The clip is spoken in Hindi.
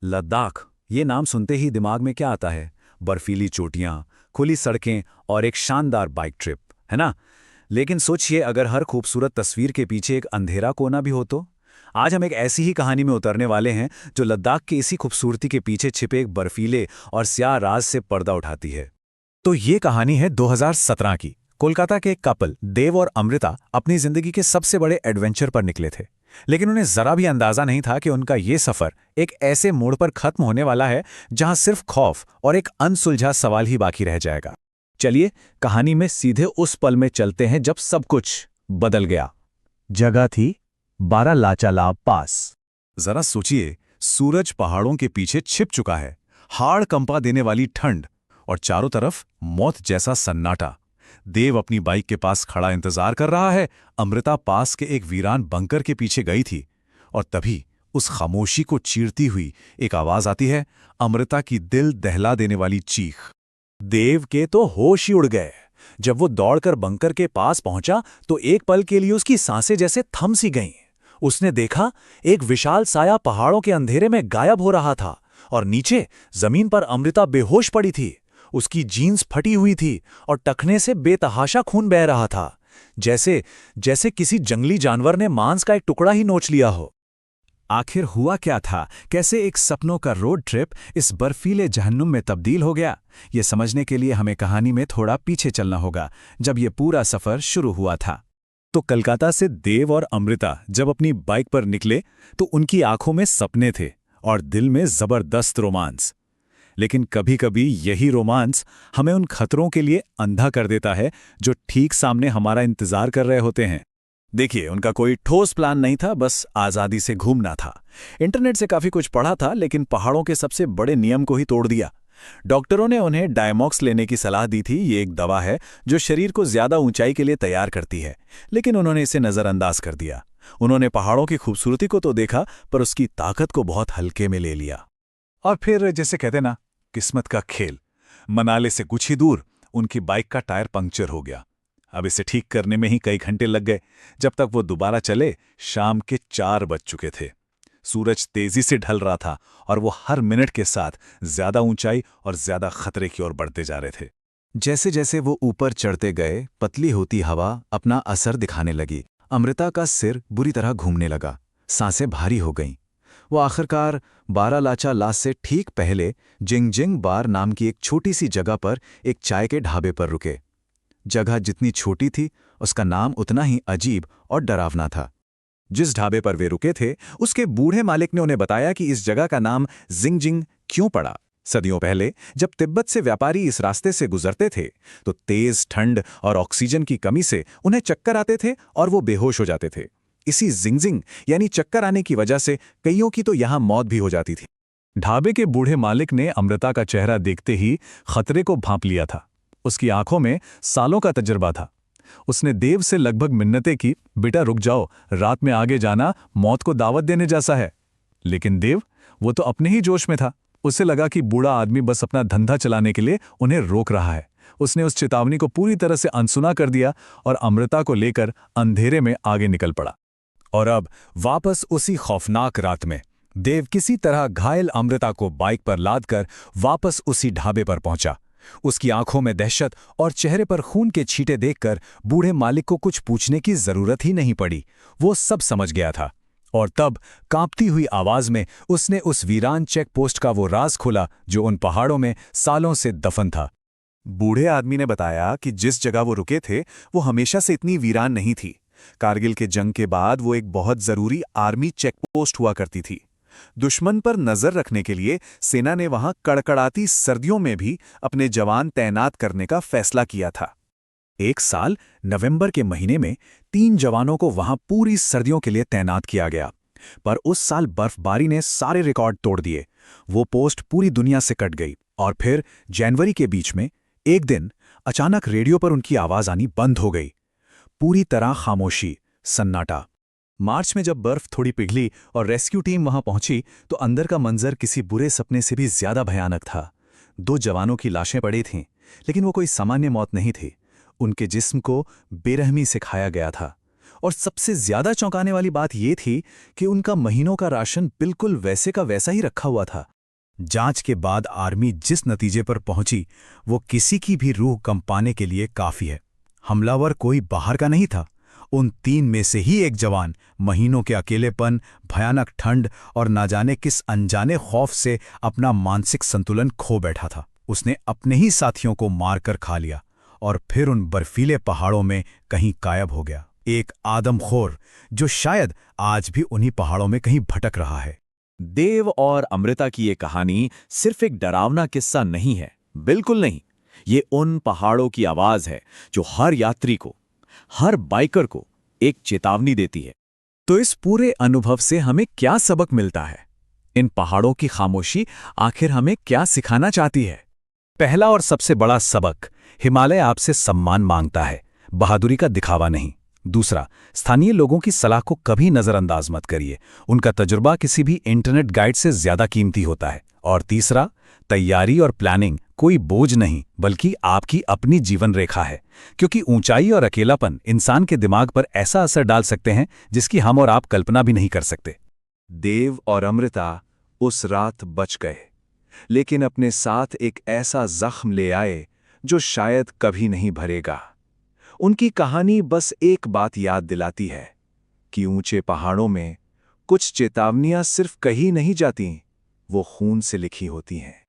लद्दाख, ये नाम सुनते ही दिमाग में क्या आता है? बर्फीली चोटियां, खुली सड़कें और एक शानदार बाइक ट्रिप, है ना? लेकिन सोचिए, अगर हर खूबसूरत तस्वीर के पीछे एक अंधेरा कोना भी हो तो? आज हम एक ऐसी ही कहानी में उतरने वाले हैं जो लद्दाख की इसी खूबसूरती के पीछे छिपे एक बर्फीले और स्याह राज से पर्दा उठाती है। तो ये कहानी है 2017 की। कोलकाता के एक कपल देव और अमृता अपनी जिंदगी के सबसे बड़े एडवेंचर पर निकले थे। लेकिन उन्हें जरा भी अंदाजा नहीं था कि उनका ये सफर एक ऐसे मोड़ पर खत्म होने वाला है जहां सिर्फ खौफ और एक अनसुलझा सवाल ही बाकी रह जाएगा। चलिए कहानी में सीधे उस पल में चलते हैं जब सब कुछ बदल गया। जगह थी बारालाचालाब पास। जरा सोचिए, सूरज पहाड़ों के पीछे छिप चुका है, हाड़ कंपा देने वाली ठंड और चारों तरफ मौत जैसा सन्नाटा। देव अपनी बाइक के पास खड़ा इंतजार कर रहा है, अमृता पास के एक वीरान बंकर के पीछे गई थी। और तभी उस खामोशी को चीरती हुई एक आवाज आती है, अमृता की दिल दहला देने वाली चीख। देव के तो होश ही उड़ गए। जब वो दौड़कर बंकर के पास पहुंचा तो एक पल के लिए उसकी सांसें जैसे थम सी गईं। उसने देखा एक विशाल साया पहाड़ों के अंधेरे में गायब हो रहा था और नीचे जमीन पर अमृता बेहोश पड़ी थी। उसकी जीन्स फटी हुई थी और टखने से बेतहाशा खून बह रहा था, जैसे जैसे किसी जंगली जानवर ने मांस का एक टुकड़ा ही नोच लिया हो। आखिर हुआ क्या था? कैसे एक सपनों का रोड ट्रिप इस बर्फीले जहन्नुम में तब्दील हो गया? ये समझने के लिए हमें कहानी में थोड़ा पीछे चलना होगा, जब ये पूरा सफर शुरू हुआ था। तो कलकत्ता से देव और अमृता जब अपनी बाइक पर निकले तो उनकी आंखों में सपने थे और दिल में जबरदस्त रोमांस। लेकिन कभी-कभी यही रोमांस हमें उन खतरों के लिए अंधा कर देता है जो ठीक सामने हमारा इंतजार कर रहे होते हैं। देखिए, उनका कोई ठोस प्लान नहीं था, बस आज़ादी से घूमना था। इंटरनेट से काफ़ी कुछ पढ़ा था, लेकिन पहाड़ों के सबसे बड़े नियम को ही तोड़ दिया। डॉक्टरों ने उन्हें डायमॉक्स लेने की सलाह दी थी। ये एक दवा है जो शरीर को ज़्यादा ऊंचाई के लिए तैयार करती है, लेकिन उन्होंने इसे नज़रअंदाज कर दिया। उन्होंने पहाड़ों की खूबसूरती को तो देखा, पर उसकी ताकत को बहुत हल्के में ले लिया। और फिर जैसे कहते ना, किस्मत का खेल। मनाली से कुछ ही दूर उनकी बाइक का टायर पंक्चर हो गया। अब इसे ठीक करने में ही कई घंटे लग गए। जब तक वो दोबारा चले, शाम के 4 बज चुके थे। सूरज तेजी से ढल रहा था और वो हर मिनट के साथ ज्यादा ऊंचाई और ज्यादा खतरे की ओर बढ़ते जा रहे थे। जैसे जैसे वो ऊपर चढ़ते गए, पतली होती हवा अपना असर दिखाने लगी। अमृता का सिर बुरी तरह घूमने लगा, सांसें भारी हो गईं। वो आखिरकार बारालाचालाब से ठीक पहले जिंगजिंग बार नाम की एक छोटी सी जगह पर एक चाय के ढाबे पर रुके। जगह जितनी छोटी थी, उसका नाम उतना ही अजीब और डरावना था। जिस ढाबे पर वे रुके थे, उसके बूढ़े मालिक ने उन्हें बताया कि इस जगह का नाम जिंगजिंग क्यों पड़ा। सदियों पहले जब तिब्बत से व्यापारी इस रास्ते से गुजरते थे तो तेज ठंड और ऑक्सीजन की कमी से उन्हें चक्कर आते थे और वो बेहोश हो जाते थे। इसी जिंगजिंग यानी चक्कर आने की वजह से कईयों की तो यहां मौत भी हो जाती थी। ढाबे के बूढ़े मालिक ने अमृता का चेहरा देखते ही खतरे को भांप लिया था। उसकी आंखों में सालों का तजुर्बा था। उसने देव से लगभग मिन्नतें की, बेटा रुक जाओ, रात में आगे जाना मौत को दावत देने जैसा है। लेकिन देव, वो तो अपने ही जोश में था। उसे लगा कि बूढ़ा आदमी बस अपना धंधा चलाने के लिए उन्हें रोक रहा है। उसने उस चेतावनी को पूरी तरह से अनसुना कर दिया और अमृता को लेकर अंधेरे में आगे निकल पड़ा। और अब वापस उसी खौफनाक रात में देव किसी तरह घायल अमृता को बाइक पर लादकर वापस उसी ढाबे पर पहुंचा। उसकी आंखों में दहशत और चेहरे पर खून के छींटे देखकर बूढ़े मालिक को कुछ पूछने की जरूरत ही नहीं पड़ी। वो सब समझ गया था। और तब कांपती हुई आवाज में उसने उस वीरान चेक पोस्ट का वो राज खोला जो उन पहाड़ों में सालों से दफन था। बूढ़े आदमी ने बताया कि जिस जगह वो रुके थे वो हमेशा से इतनी वीरान नहीं थी। कारगिल के जंग के बाद वो एक बहुत जरूरी आर्मी चेक पोस्ट हुआ करती थी। दुश्मन पर नजर रखने के लिए सेना ने वहां कड़कड़ाती सर्दियों में भी अपने जवान तैनात करने का फैसला किया था। एक साल नवंबर के महीने में 3 जवानों को वहां पूरी सर्दियों के लिए तैनात किया गया। पर उस साल बर्फबारी ने सारे रिकॉर्ड तोड़ दिए। वो पोस्ट पूरी दुनिया से कट गई। और फिर जनवरी के बीच में एक दिन अचानक रेडियो पर उनकी आवाज आनी बंद हो गई। पूरी तरह खामोशी, सन्नाटा। मार्च में जब बर्फ थोड़ी पिघली और रेस्क्यू टीम वहां पहुंची तो अंदर का मंजर किसी बुरे सपने से भी ज्यादा भयानक था। 2 जवानों की लाशें पड़ी थीं, लेकिन वो कोई सामान्य मौत नहीं थी। उनके जिस्म को बेरहमी से खाया गया था और सबसे ज्यादा चौंकाने वाली बात यह थी कि उनका महीनों का राशन बिल्कुल वैसे का वैसा ही रखा हुआ था। जांच के बाद आर्मी जिस नतीजे पर पहुंची वो किसी की भी रूह कंपाने के लिए काफी है। हमलावर कोई बाहर का नहीं था। उन 3 में से ही एक जवान महीनों के अकेलेपन, भयानक ठंड और ना जाने किस अनजाने खौफ से अपना मानसिक संतुलन खो बैठा था। उसने अपने ही साथियों को मारकर खा लिया और फिर उन बर्फीले पहाड़ों में कहीं गायब हो गया। एक आदमखोर जो शायद आज भी उन्हीं पहाड़ों में कहीं भटक रहा है। देव और अमृता की ये कहानी सिर्फ एक डरावना किस्सा नहीं है, बिल्कुल नहीं। ये उन पहाड़ों की आवाज है जो हर यात्री को, हर बाइकर को एक चेतावनी देती है। तो इस पूरे अनुभव से हमें क्या सबक मिलता है? इन पहाड़ों की खामोशी आखिर हमें क्या सिखाना चाहती है? पहला और सबसे बड़ा सबक, हिमालय आपसे सम्मान मांगता है, बहादुरी का दिखावा नहीं। दूसरा, स्थानीय लोगों की सलाह को कभी नजरअंदाज मत करिए, उनका तजुर्बा किसी भी इंटरनेट गाइड से ज्यादा कीमती होता है। और तीसरा, तैयारी और प्लानिंग कोई बोझ नहीं बल्कि आपकी अपनी जीवन रेखा है, क्योंकि ऊंचाई और अकेलापन इंसान के दिमाग पर ऐसा असर डाल सकते हैं जिसकी हम और आप कल्पना भी नहीं कर सकते। देव और अमृता उस रात बच गए, लेकिन अपने साथ एक ऐसा जख्म ले आए जो शायद कभी नहीं भरेगा। उनकी कहानी बस एक बात याद दिलाती है कि ऊंचे पहाड़ों में कुछ चेतावनियां सिर्फ कही नहीं जाती, वो खून से लिखी होती हैं।